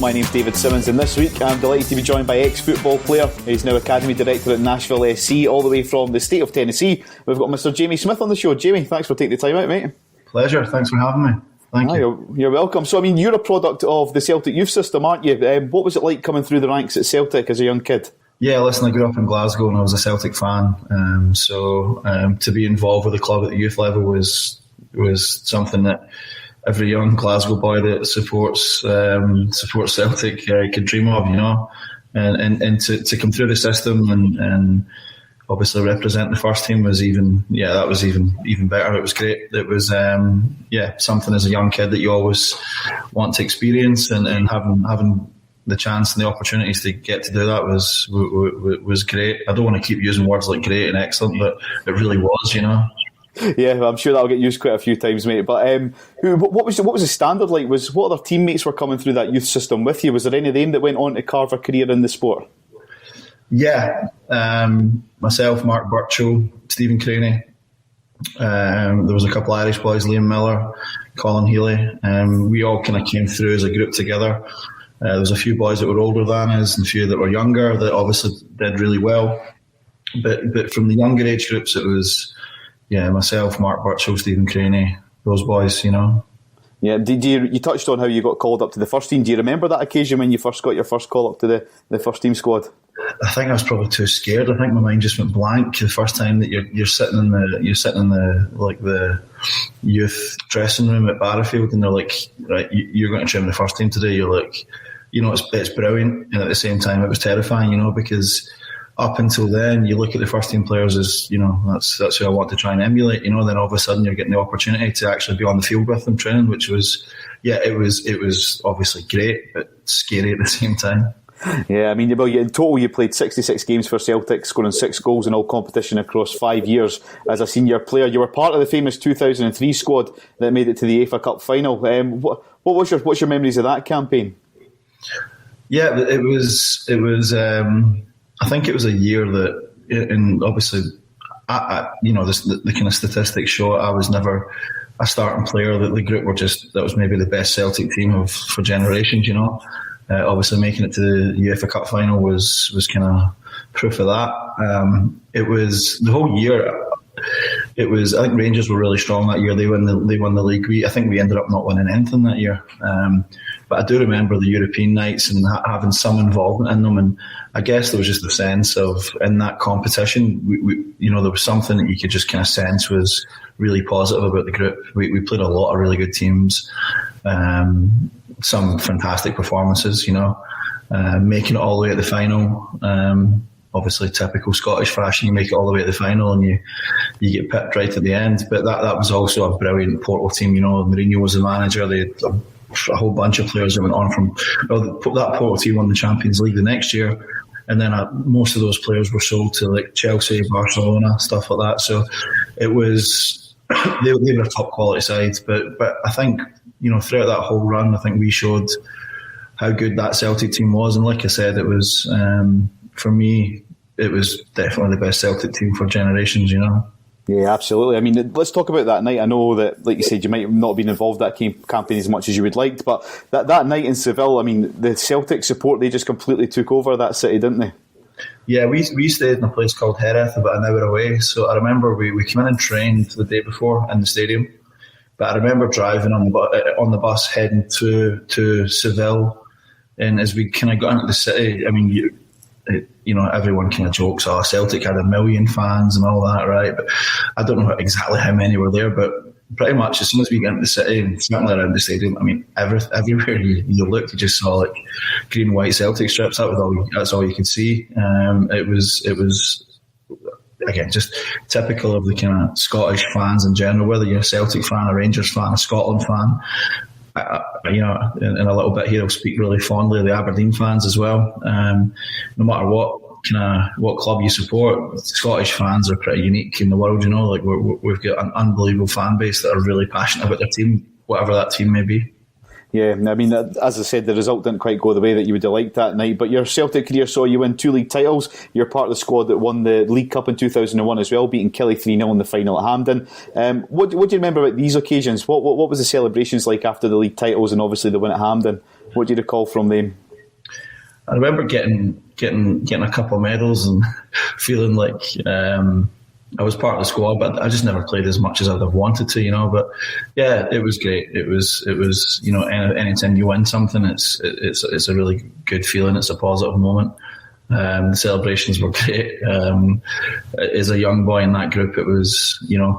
My name's David Simmons, and this week I'm delighted to be joined by ex-football player. He's now Academy Director at Nashville SC, all the way from the state of Tennessee. We've got Mr. Jamie Smith on the show. Jamie, thanks for taking the time out, mate. Pleasure, thanks for having me. Thank you. You're welcome. So, you're a product of the Celtic youth system, aren't you? What was it like coming through the ranks at Celtic as a young kid? Yeah, listen, I grew up in Glasgow and I was a Celtic fan. To be involved with the club at the youth level was something that every young Glasgow boy that supports Celtic could dream of, you know. And to come through the system and obviously represent the first team was even better. It was great. It was something as a young kid that you always want to experience, and having the chance and the opportunities to get to do that was great. I don't want to keep using words like great and excellent, but it really was, you know. Yeah, I'm sure that'll get used quite a few times, mate. But what was the standard like? What other teammates were coming through that youth system with you? Was there any of them that went on to carve a career in the sport? Yeah, myself, Mark Burchill, Stephen Craney. There was a couple of Irish boys, Liam Miller, Colin Healy. We all kind of came through as a group together. There was a few boys that were older than us and a few that were younger that obviously did really well. But from the younger age groups, it was myself, Mark Burchill, Stephen Craney, those boys, you know. Yeah, you touched on how you got called up to the first team. Do you remember that occasion when you first got your first call up to the first team squad? I think I was probably too scared. I think my mind just went blank the first time that you're sitting in the youth dressing room at Barrowfield, and they're like, right, you're going to train the first team today. You're like, you know, it's brilliant, and at the same time it was terrifying, you know, because up until then you look at the first team players as, you know, that's who I want to try and emulate, you know. Then all of a sudden you're getting the opportunity to actually be on the field with them training, which was, it was obviously great but scary at the same time. Yeah, in total you played 66 games for Celtic, scoring 6 goals in all competition across 5 years as a senior player. You were part of the famous 2003 squad that made it to the AFA Cup final. What's your memories of that campaign? Yeah, it was. I think it was a year that, and obviously, the kind of statistics show I was never a starting player. That the group that was maybe the best Celtic team for generations, you know. Obviously, making it to the UEFA Cup final was kind of proof of that. It was the whole year. I think Rangers were really strong that year. They won the league. I think we ended up not winning anything that year. But I do remember the European nights and having some involvement in them. And I guess there was just a sense of, in that competition, there was something that you could just kind of sense was really positive about the group. We played a lot of really good teams. Some fantastic performances, you know, making it all the way at the final. Obviously, typical Scottish fashion, you make it all the way at the final and you get pipped right at the end. But that was also a brilliant Porto team, you know. Mourinho was the manager. They had a whole bunch of players that went on from... that Porto team won the Champions League the next year. And then most of those players were sold to like Chelsea, Barcelona, stuff like that. So it was... they were a top quality side. But I think, you know, throughout that whole run, I think we showed how good that Celtic team was. And like I said, it was... for me, it was definitely the best Celtic team for generations, you know. Yeah, absolutely. Let's talk about that night. I know that, like you said, you might not have been involved in that campaign as much as you would like, but that night in Seville, the Celtic support, they just completely took over that city, didn't they? Yeah, we stayed in a place called Jerez, about an hour away. So I remember we came in and trained the day before in the stadium. But I remember driving on the bus heading to Seville, and as we kind of got into the city, everyone kind of jokes, Celtic had 1 million fans and all that, right? But I don't know exactly how many were there, but pretty much as soon as we get into the city and certainly around the stadium, everywhere you looked, you just saw like green and white Celtic strips. That's all you could see. It was again just typical of the kind of Scottish fans in general, whether you're a Celtic fan, a Rangers fan, a Scotland fan. In a little bit here, I'll speak really fondly of the Aberdeen fans as well. No matter what club you support, Scottish fans are pretty unique in the world. You know, like we've got an unbelievable fan base that are really passionate about their team, whatever that team may be. Yeah, as I said, the result didn't quite go the way that you would have liked that night, but your Celtic career saw you win 2 league titles. You're part of the squad that won the League Cup in 2001 as well, beating Kelly 3-0 in the final at Hampden. What do you remember about these occasions? What was the celebrations like after the league titles and obviously the win at Hampden? What do you recall from them? I remember getting a couple of medals and feeling like I was part of the squad, but I just never played as much as I'd have wanted to, But yeah, it was great. It was anytime you win something, it's a really good feeling. It's a positive moment. The celebrations were great. As a young boy in that group, it was,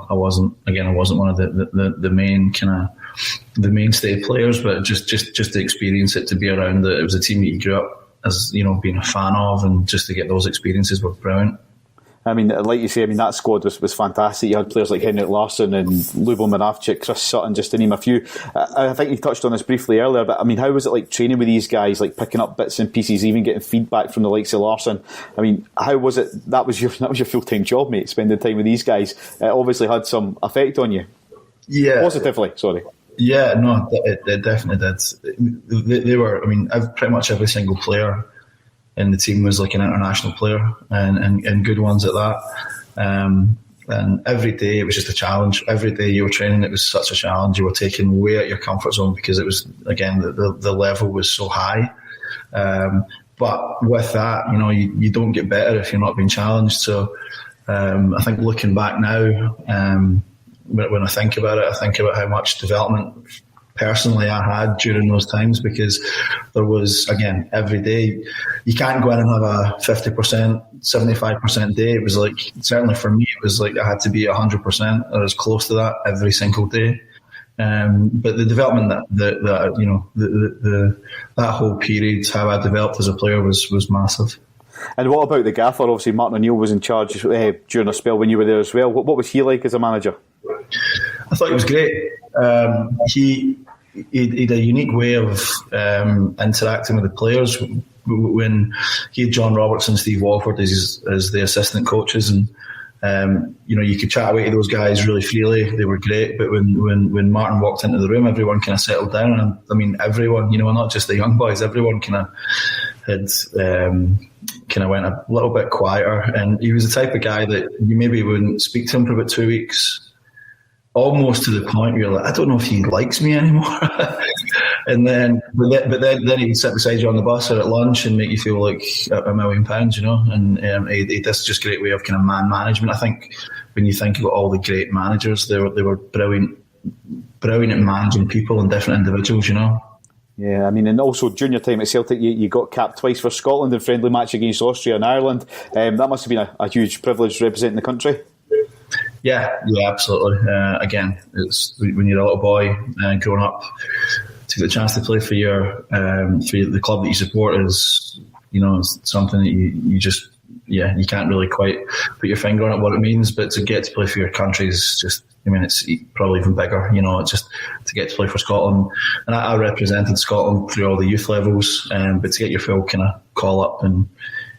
I wasn't one of the main the mainstay players, but just to experience it, to be around it. It was a team that you grew up as, being a fan of, and just to get those experiences were brilliant. I mean, like you say, that squad was fantastic. You had players like Henrik Larsson and Lubo Moravcik, Chris Sutton, just to name a few. I think you touched on this briefly earlier, but how was it like training with these guys, like picking up bits and pieces, even getting feedback from the likes of Larsson? How was it? That was your full-time job, mate, spending time with these guys. It obviously had some effect on you. Yeah. Positively, sorry. Yeah, no, it definitely did. They were, pretty much every single player in the team was like an international player, and good ones at that. And every day it was just a challenge. Every day you were training, it was such a challenge. You were taken way out your comfort zone because it was, again, the level was so high. But with that, you don't get better if you're not being challenged. So I think looking back now, when I think about it, I think about how much development personally I had during those times, because there was, again, every day you can't go in and have a 50%, 75% day. It was like, certainly for me, it was like I had to be 100% or as close to that every single day. But the development that whole period, how I developed as a player was massive. And what about the gaffer? Obviously, Martin O'Neill was in charge during a spell when you were there as well. What was he like as a manager? I thought he was great. He had a unique way of interacting with the players. When he had John Robertson and Steve Walford as the assistant coaches, and you could chat away to those guys really freely. They were great. But when Martin walked into the room, everyone kind of settled down. And everyone, not just the young boys, everyone kind of had went a little bit quieter. And he was the type of guy that you maybe wouldn't speak to him for about 2 weeks, almost to the point where you're like, I don't know if he likes me anymore. And then he would sit beside you on the bus or at lunch and make you feel like £1 million, And he does just a great way of kind of man management. I think when you think about all the great managers, they were brilliant at managing people and different individuals, Yeah, and also during your time at Celtic, you got capped twice for Scotland in friendly match against Austria and Ireland. That must have been a huge privilege representing the country. Yeah, absolutely. Again, it's when you're a little boy growing up, to get the chance to play for the club that you support is, it's something that you just, you can't really quite put your finger on it what it means. But to get to play for your country is just, it's probably even bigger. It's just to get to play for Scotland, and I represented Scotland through all the youth levels. But to get your full kind of call up and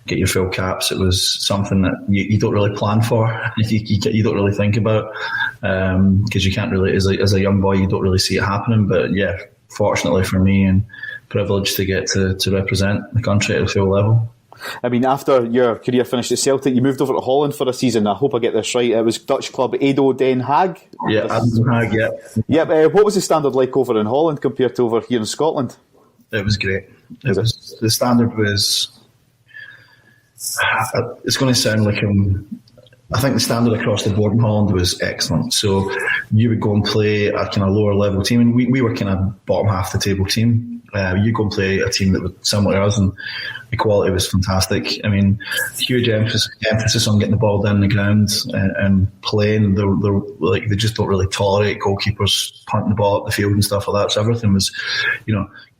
get your full caps, it was something that you don't really plan for. You don't really think about, because you can't really, as a young boy, you don't really see it happening. But yeah, fortunately for me, and privileged to get to represent the country at a full level. After your career finished at Celtic, you moved over to Holland for a season. I hope I get this right. It was Dutch club ADO Den Haag. Yeah, Den Haag. Yeah. Yep. What was the standard like over in Holland compared to over here in Scotland? It was great. The standard was. It's going to sound like I think the standard across the board in Holland was excellent. So you would go and play a kind of lower level team, and we were kind of bottom half the table team. You go and play a team that was similar to us, and the quality was fantastic. Huge emphasis on getting the ball down the ground and playing. They just don't really tolerate goalkeepers punting the ball up the field and stuff like that. So everything was,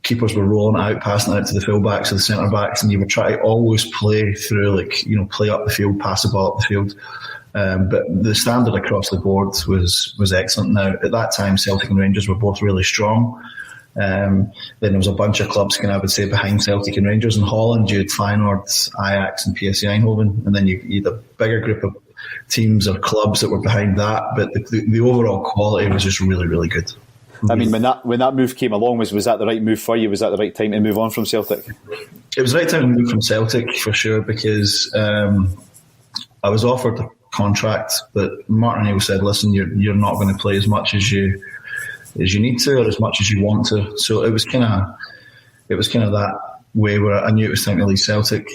keepers were rolling out, passing it out to the full-backs or the centre-backs, and you would try to always play through, play up the field, pass the ball up the field. But the standard across the board was excellent. Now, at that time, Celtic and Rangers were both really strong. Then there was a bunch of clubs, I would say, behind Celtic and Rangers. In Holland, you had Feyenoord, Ajax and PSV Eindhoven, and then you had a bigger group of teams or clubs that were behind that. But the overall quality was just really, really good. When that move came along, was that the right move for you? Was that the right time to move on from Celtic? It was the right time to move from Celtic, for sure, because I was offered a contract, but Martin O'Neill said, listen, you're not going to play as much as you need to, or as much as you want to. So it was kind of, it was kind of that way where I knew it was time to leave Celtic.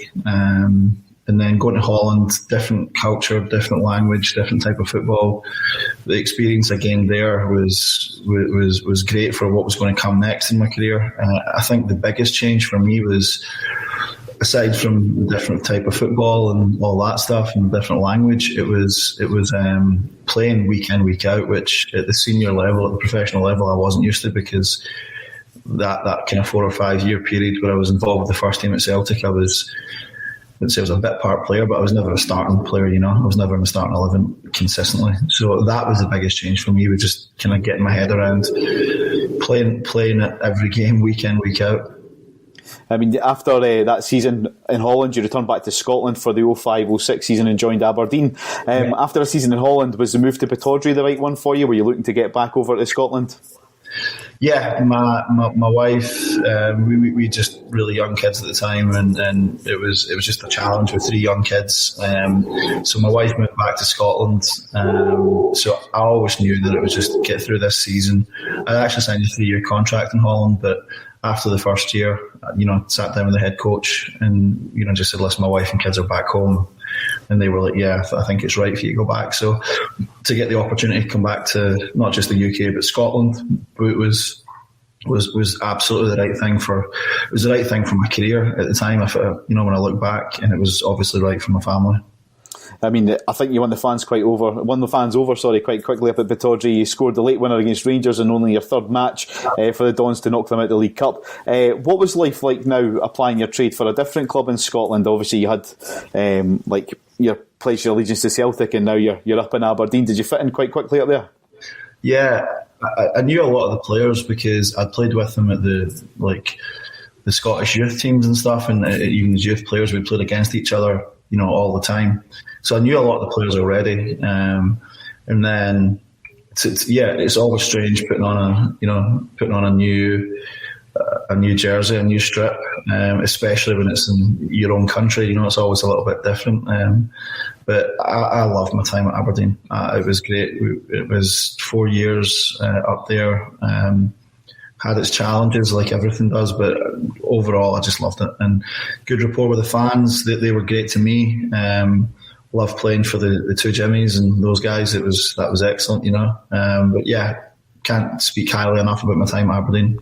And then going to Holland, different culture, different language, different type of football. The experience I gained there was great for what was going to come next in my career. I think the biggest change for me was, aside from the different type of football and all that stuff and different language, it was playing week in, week out, which at the senior level, at the professional level, I wasn't used to, because that kind of 4 or 5 year period where I was involved with the first team at Celtic, I would say I was a bit part player, but I was never a starting player, I was never in the starting 11 consistently. So that was the biggest change for me, was just kind of getting my head around playing at every game, week in, week out. I mean, after that season in Holland, you returned back to Scotland for the 05-06 season and joined Aberdeen. After a season in Holland, was the move to Pittodrie the right one for you? Were you looking to get back over to Scotland? Yeah, my wife, we just really young kids at the time, and it was just a challenge with 3 young kids. So my wife moved back to Scotland. So I always knew that it was just get through this season. I actually signed a 3-year contract in Holland, but after the first year, sat down with the head coach and just said, "Listen, my wife and kids are back home." And they were like, "Yeah, I think it's right for you to go back." So to get the opportunity to come back to not just the UK but Scotland, it was absolutely the right thing for my career at the time. When I look back, and it was obviously right for my family. I mean, I think you won the fans over quite quickly up at Pittodrie. You scored the late winner against Rangers in only your 3rd match for the Dons to knock them out of the League Cup. What was life like now applying your trade for a different club in Scotland? Obviously, you had your pledge your allegiance to Celtic, and now you're up in Aberdeen. Did you fit in quite quickly up there? Yeah, I knew a lot of the players because I'd played with them at the Scottish youth teams and stuff, and even as youth players, we played against each other, all the time. So I knew a lot of the players already, and then it's always strange putting on a new jersey, a new strip, especially when it's in your own country. It's always a little bit different. But I loved my time at Aberdeen. It was great. It was 4 years up there. Had its challenges like everything does, but overall I just loved it. And good rapport with the fans. They were great to me. Loved playing for the 2 Jimmies and those guys. That was excellent, But yeah, can't speak highly enough about my time at Aberdeen.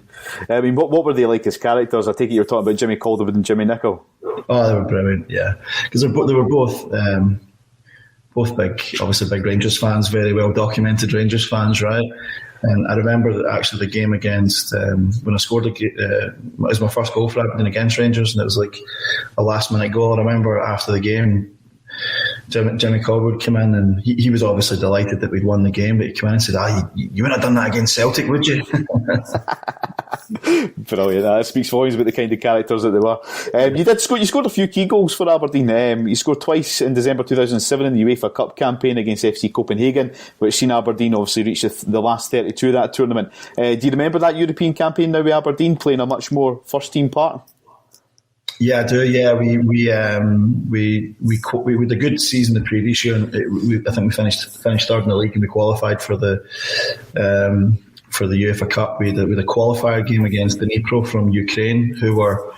I mean, what were they like as characters? I take it you're talking about Jimmy Calderwood and Jimmy Nicholl. Oh, they were brilliant, yeah. Because they were both big Rangers fans, very well documented Rangers fans, right? And I remember that actually the game against, when I scored it was my first goal for Aberdeen against Rangers, and it was like a last minute goal. I remember after the game, Jimmy Calderwood came in, and he was obviously delighted that we'd won the game, but he came in and said, you wouldn't have done that against Celtic, would you? Brilliant. That speaks volumes about the kind of characters that they were. You scored a few key goals for Aberdeen. You scored twice in December 2007 in the UEFA Cup campaign against FC Copenhagen, which seen Aberdeen obviously reach the last 32 of that tournament. Do you remember that European campaign now with Aberdeen playing a much more first team part? Yeah, I do. Yeah, we had a good season the previous year. I think we finished 3rd in the league, and we qualified for the UEFA Cup. We had a qualifier game against Dnipro from Ukraine, who were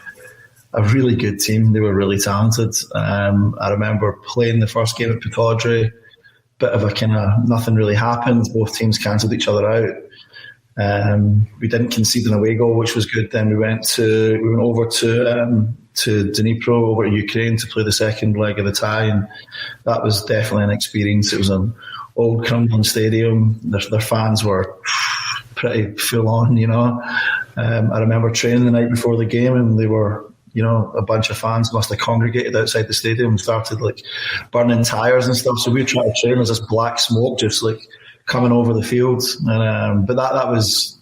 a really good team. They were really talented. I remember playing the first game at Pittodrie. Bit of a kind of nothing really happened. Both teams cancelled each other out. We didn't concede an away goal, which was good. Then we went over to Dnipro, over to Ukraine to play the second leg of the tie, and that was definitely an experience. It was an old crumbling stadium. Their fans were pretty full on, I remember training the night before the game, and they were, a bunch of fans must have congregated outside the stadium and started like burning tyres and stuff. So we were trying to train. There's this black smoke just like coming over the field, and but that was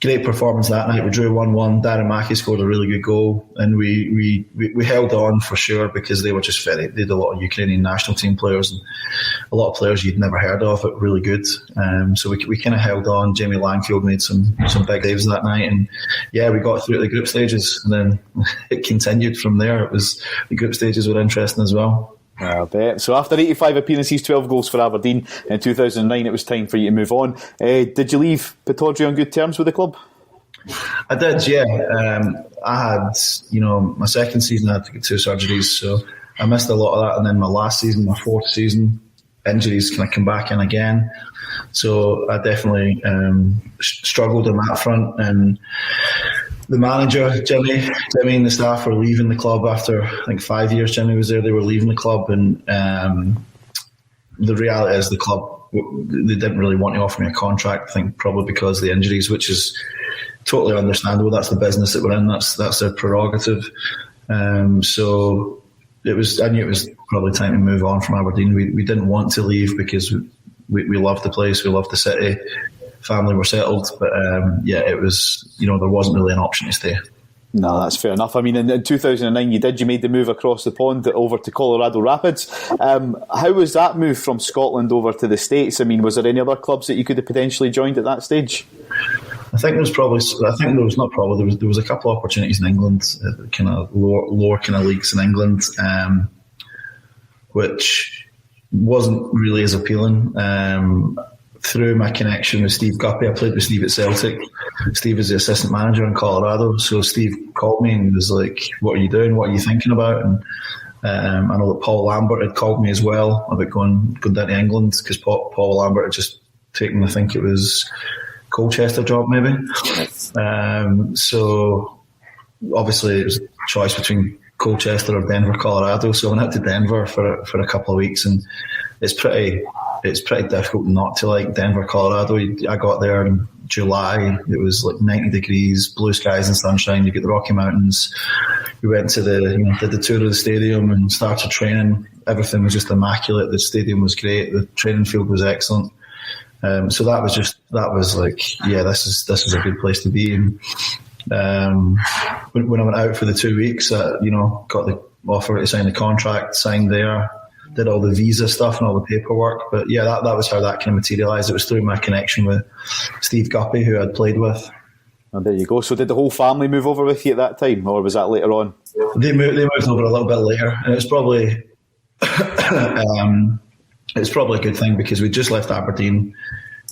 great performance that night. We drew 1-1. Darren Mackie scored a really good goal, and we held on for sure because they were just they had a lot of Ukrainian national team players and a lot of players you'd never heard of, but really good. So we kind of held on. Jamie Langfield made some big saves that night, and yeah, we got through the group stages, and then it continued from there. The group stages were interesting as well. I bet. So after 85 appearances, 12 goals for Aberdeen in 2009, it was time for you to move on. Did you leave Pittodrie on good terms with the club? I did, yeah. I had, my second season I had to get 2 surgeries, so I missed a lot of that. And then my last season, my 4th season, injuries kind of come back in again. So I definitely struggled on that front. And the manager, Jimmy and the staff were leaving the club after, I think, 5 years Jimmy was there. They were leaving the club. And the reality is the club, they didn't really want to offer me a contract, I think probably because of the injuries, which is totally understandable. That's the business that we're in. That's their prerogative. So I knew it was probably time to move on from Aberdeen. We didn't want to leave because we loved the place, we loved the city, family were settled. But it was, there wasn't really an option to stay. No, that's fair enough. I mean, in 2009, you made the move across the pond over to Colorado Rapids. How was that move from Scotland over to the States? I mean, was there any other clubs that you could have potentially joined at that stage? There was a couple of opportunities in England, kind of lower kind of leagues in England, which wasn't really as appealing. Through my connection with Steve Guppy, I played with Steve at Celtic. Steve is the assistant manager in Colorado, so Steve called me and was like, "What are you doing? What are you thinking about?" And I know that Paul Lambert had called me as well about going down to England, because Paul Lambert had just taken, I think it was Colchester job maybe. So obviously it was a choice between Colchester or Denver, Colorado. So I went out to Denver for a couple of weeks, and it's pretty difficult not to like Denver, Colorado. I got there in July. It was like 90 degrees, blue skies and sunshine. You get the Rocky Mountains. We went to did the tour of the stadium and started training. Everything was just immaculate. The stadium was great. The training field was excellent. So that was like, yeah, this is a good place to be. And when I went out for the 2 weeks, got the offer to sign the contract, signed there, did all the visa stuff and all the paperwork. But yeah, that was how that kind of materialised. It was through my connection with Steve Guppy, who I'd played with. And there you go. So did the whole family move over with you at that time, or was that later on? They moved over a little bit later, and it's probably a good thing, because we just left Aberdeen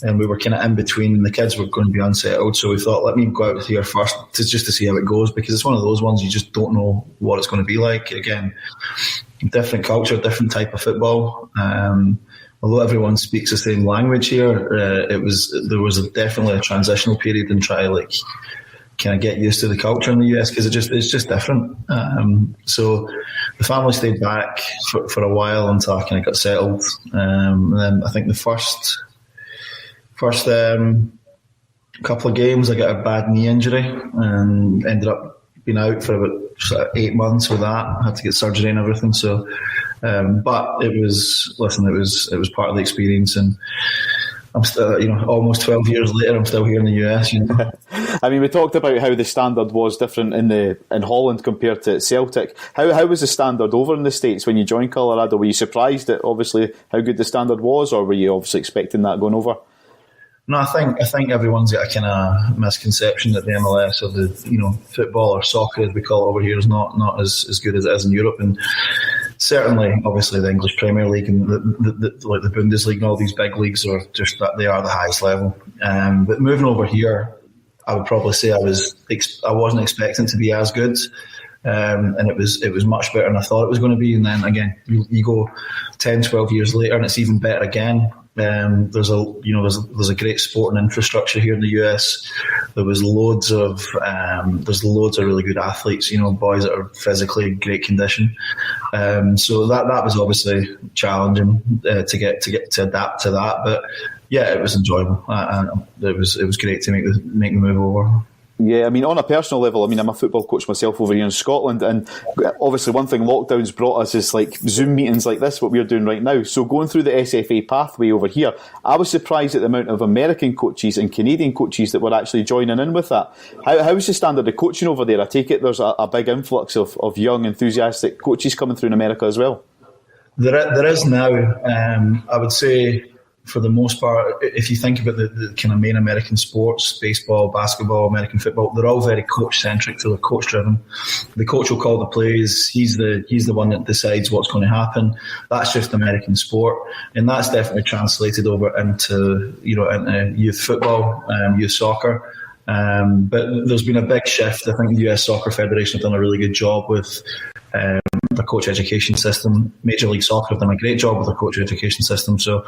and we were kind of in between, and the kids were going to be unsettled. So we thought, let me go out here first just to see how it goes, because it's one of those ones you just don't know what it's going to be like. Again, different culture, different type of football. Although everyone speaks the same language here, there was definitely a transitional period and try to kind of get used to the culture in the US, because it's just different. So the family stayed back for a while until I kind of got settled. And then I think the first couple of games I got a bad knee injury and ended up being out for about 8 months with that. I had to get surgery and everything. So, but it was part of the experience, and I'm still, almost 12 years later, I'm still here in the US. I mean, we talked about how the standard was different in Holland compared to Celtic. How was the standard over in the States when you joined Colorado? Were you surprised at obviously how good the standard was, or were you obviously expecting that going over? No, I think everyone's got a kind of misconception that the MLS, or the football or soccer as we call it over here, is not as good as it is in Europe. And certainly, obviously, the English Premier League and the Bundesliga and all these big leagues are just that they are the highest level. But moving over here, I would probably say I wasn't expecting to be as good. And it was much better than I thought it was going to be. And then again, you go 10, 12 years later, and it's even better again. There's a great sporting infrastructure here in the US. There's loads of really good athletes, boys that are physically in great condition. So that was obviously challenging to adapt to that, but yeah, it was enjoyable. It was great to make the move over. Yeah, I mean, on a personal level, I mean, I'm a football coach myself over here in Scotland, and obviously one thing lockdown's brought us is like Zoom meetings like this, what we're doing right now. So going through the SFA pathway over here, I was surprised at the amount of American coaches and Canadian coaches that were actually joining in with that. How's the standard of coaching over there? I take it there's a big influx of young, enthusiastic coaches coming through in America as well. There is now. I would say, for the most part, if you think about the kind of main American sports, baseball, basketball, American football, they're all very coach-centric, so they're coach-driven. The coach will call the plays. He's the one that decides what's going to happen. That's just American sport, and that's definitely translated over into youth football, youth soccer. But there's been a big shift. I think the US Soccer Federation have done a really good job with the coach education system. Major League Soccer have done a great job with their coach education system. So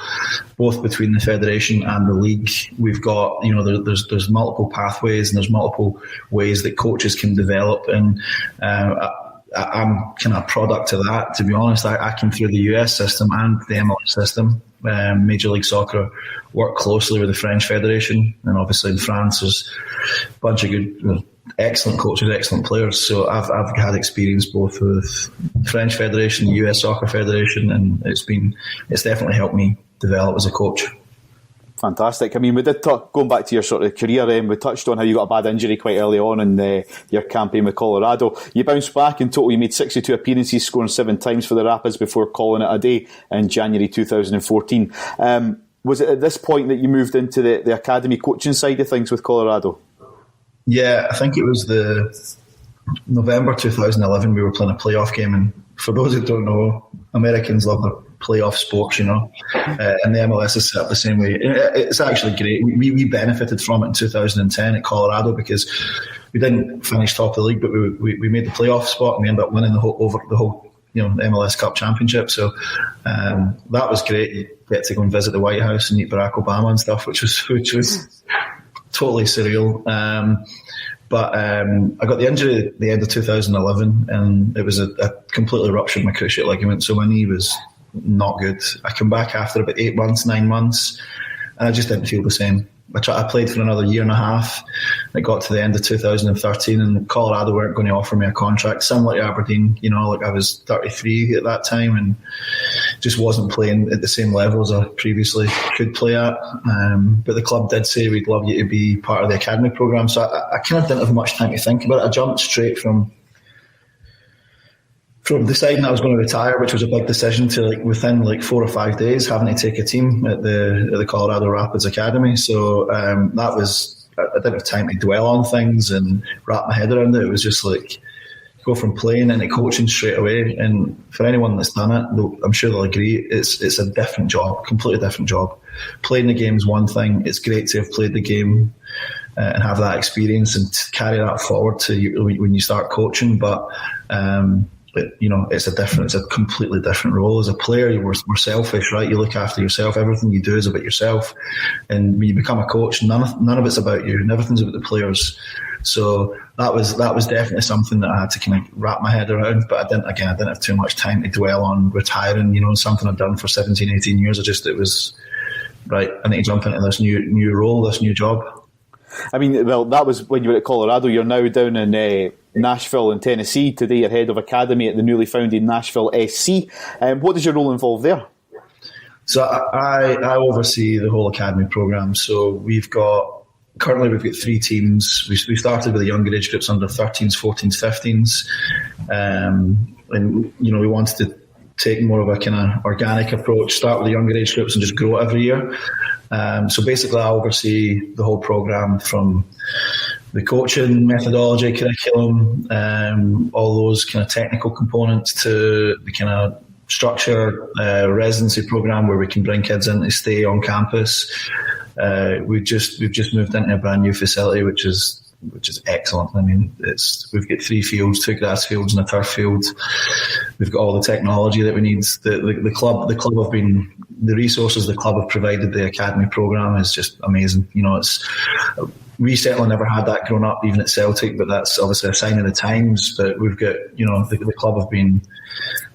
both between the federation and the league, we've got, there's multiple pathways and there's multiple ways that coaches can develop. And I'm kind of a product of that, to be honest. I came through the US system and the MLS system. Major League Soccer work closely with the French Federation, and obviously in France there's a bunch of good, excellent coaches, excellent players. So I've had experience both with the French Federation, the US Soccer Federation, and it's definitely helped me develop as a coach. Fantastic. I mean, we did talk, going back to your sort of career, we touched on how you got a bad injury quite early on in your campaign with Colorado. You bounced back in total, you made 62 appearances, scoring 7 times for the Rapids before calling it a day in January 2014. Was it at this point that you moved into the academy coaching side of things with Colorado? Yeah, I think it was the November 2011 we were playing a playoff game, and for those who don't know, Americans love their playoff sports, and the MLS is set up the same way. It's actually great. We benefited from it in 2010 at Colorado because we didn't finish top of the league, but we made the playoff spot and we ended up winning the whole MLS Cup championship. So that was great. You get to go and visit the White House and meet Barack Obama and stuff, which was totally surreal. But I got the injury at the end of 2011, and it was a completely ruptured my cruciate ligament. So my knee was not good. I came back after about 8 months, 9 months, and I just didn't feel the same. I played for another year and a half. It got to the end of 2013, and Colorado weren't going to offer me a contract, similar to Aberdeen. I was 33 at that time, and just wasn't playing at the same level as I previously could play at. But the club did say, we'd love you to be part of the academy program. So I kind of didn't have much time to think about it. I jumped straight from deciding I was going to retire, which was a big decision, to within 4 or 5 days having to take a team at the Colorado Rapids Academy. So that was, I didn't have time to dwell on things and wrap my head around it. It was just go from playing into coaching straight away. And for anyone that's done it, I'm sure they'll agree, it's a different job, completely different job. Playing the game is one thing. It's great to have played the game and have that experience and carry that forward to when you start coaching. But it's a completely different role. As a player, we're selfish, right? You look after yourself. Everything you do is about yourself. And when you become a coach, none of it's about you, and everything's about the players. So that was definitely something that I had to kind of wrap my head around. But I didn't have too much time to dwell on retiring. Something I've done for 17, 18 years. It was right. I need to jump into this new role, this new job. I mean, well, that was when you were at Colorado. You're now down in Nashville in Tennessee. Today you're head of academy at the newly founded Nashville SC. What does your role involve there? So I oversee the whole academy program. So currently we've got 3 teams. We started with the younger age groups under 13s, 14s, 15s. And we wanted to take more of a kind of organic approach, start with the younger age groups and just grow it every year. So basically I oversee the whole program, from the coaching methodology, curriculum, all those kind of technical components, to the kind of structure, residency program where we can bring kids in to stay on campus. We've just moved into a brand new facility, which is excellent. I mean, we've got 3 fields, 2 grass fields and a turf field. We've got all the technology that we need. The club have been, the resources the club have provided the academy program is just amazing. We certainly never had that growing up, even at Celtic, but that's obviously a sign of the times. But we've got, the club have been,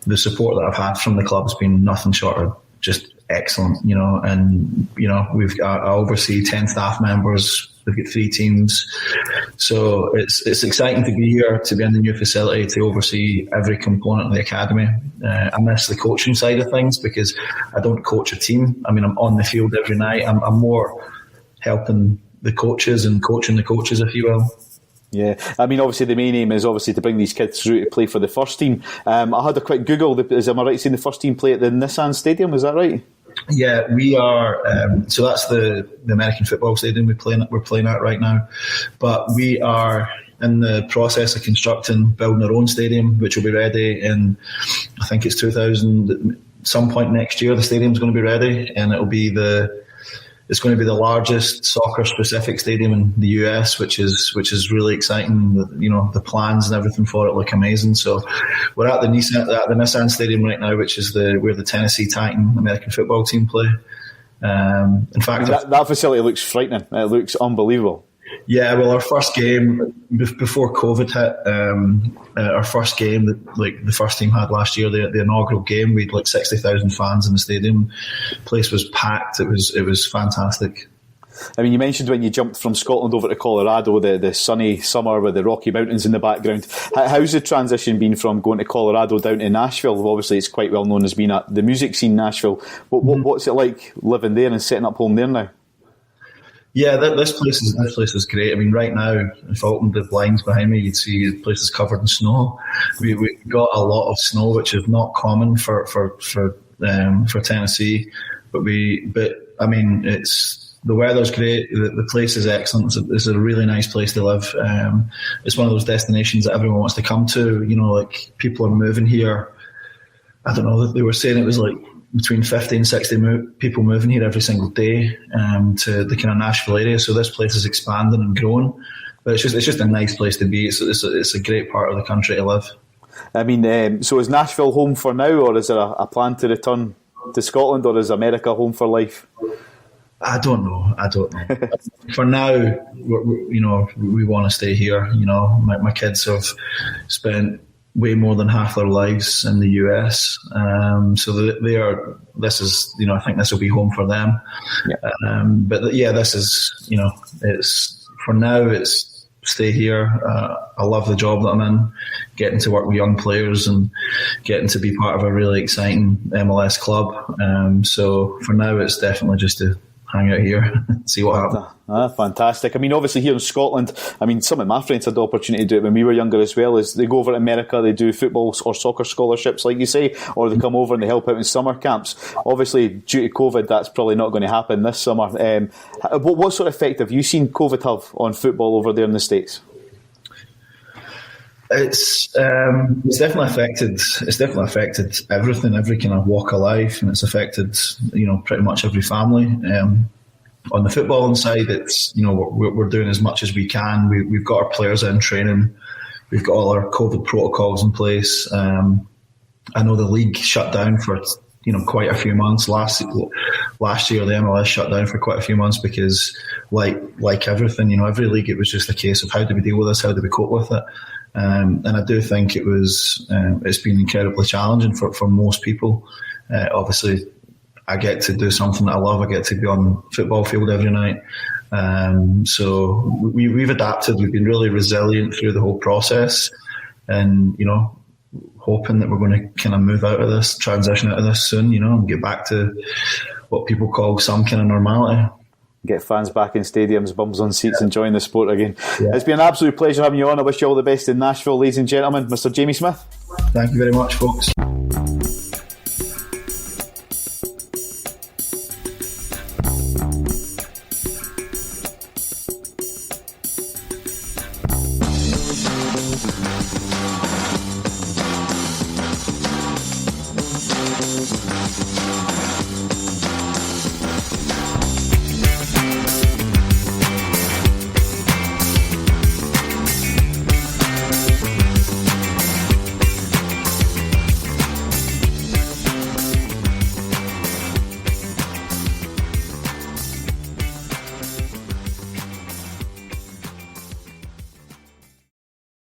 the support that I've had from the club has been nothing short of just excellent, and I oversee 10 staff members. We've got 3 teams, so it's exciting to be here, to be in the new facility, to oversee every component of the academy. I miss the coaching side of things because I don't coach a team. I mean, I'm on the field every night. I'm more helping the coaches and coaching the coaches, if you will. Yeah, I mean, obviously the main aim is obviously to bring these kids through to play for the first team. I had a quick Google. Am I right saying the first team play at the Nissan Stadium? Is that right? Yeah, we are. So that's the American football stadium we're playing at right now. But we are in the process of building our own stadium, which will be ready in, I think it's 2000, some point next year. The stadium's going to be ready, and it'll be it's going to be the largest soccer-specific stadium in the US, which is really exciting. The plans and everything for it look amazing. So we're at the Nissan Stadium right now, which is where the Tennessee Titan American football team play. In fact, that facility looks frightening. It looks unbelievable. Yeah, well, our first game before COVID hit, our first game that the first team had last year, the inaugural game, we had 60,000 fans in the stadium. The place was packed. It was fantastic. I mean, you mentioned when you jumped from Scotland over to Colorado, the sunny summer with the Rocky Mountains in the background. How's the transition been from going to Colorado down to Nashville? Obviously, it's quite well known as being at the music scene, Nashville. What's it like living there and setting up home there now? Yeah, this place is great. I mean, right now, if I opened the blinds behind me, you'd see the place is covered in snow. We got a lot of snow, which is not common for Tennessee. But I mean, the weather's great. The place is excellent. It's a really nice place to live. It's one of those destinations that everyone wants to come to. People are moving here. I don't know. They were saying it was between 50 and 60 people moving here every single day to the kind of Nashville area. So this place is expanding and growing. But it's just a nice place to be. It's a great part of the country to live. I mean, so is Nashville home for now, or is there a plan to return to Scotland, or is America home for life? I don't know. For now, we want to stay here. My kids have spent way more than half their lives in the US, so I think this will be home for them. Yeah. This is it's for now. It's stay here. I love the job that I'm in, getting to work with young players and getting to be part of a really exciting MLS club. So for now, it's definitely just to hang out here, see what happens. Fantastic. I mean, obviously here in Scotland, I mean, some of my friends had the opportunity to do it when we were younger as well, is they go over to America, they do football or soccer scholarships, like you say, or they come over and they help out in summer camps. Obviously, due to COVID, that's probably not going to happen this summer. What sort of effect have you seen COVID have on football over there in the States? It's definitely affected. It's definitely affected everything, every kind of walk of life, and it's affected pretty much every family. On the footballing side, it's we're doing as much as we can. We've got our players in training. We've got all our COVID protocols in place. I know the league shut down for quite a few months last year. The MLS shut down for quite a few months because, like everything, every league, it was just a case of how do we deal with this, how do we cope with it. And I do think it's been incredibly challenging for most people. Obviously, I get to do something that I love. I get to be on the football field every night. So we've adapted. We've been really resilient through the whole process, and hoping that we're going to kind of move out of this, transition out of this soon. And get back to what people call some kind of normality. Get fans back in stadiums, bums on seats, enjoying the sport again. Yeah. It's been an absolute pleasure having you on. I wish you all the best in Nashville, ladies and gentlemen. Mr. Jamie Smith. Thank you very much, folks.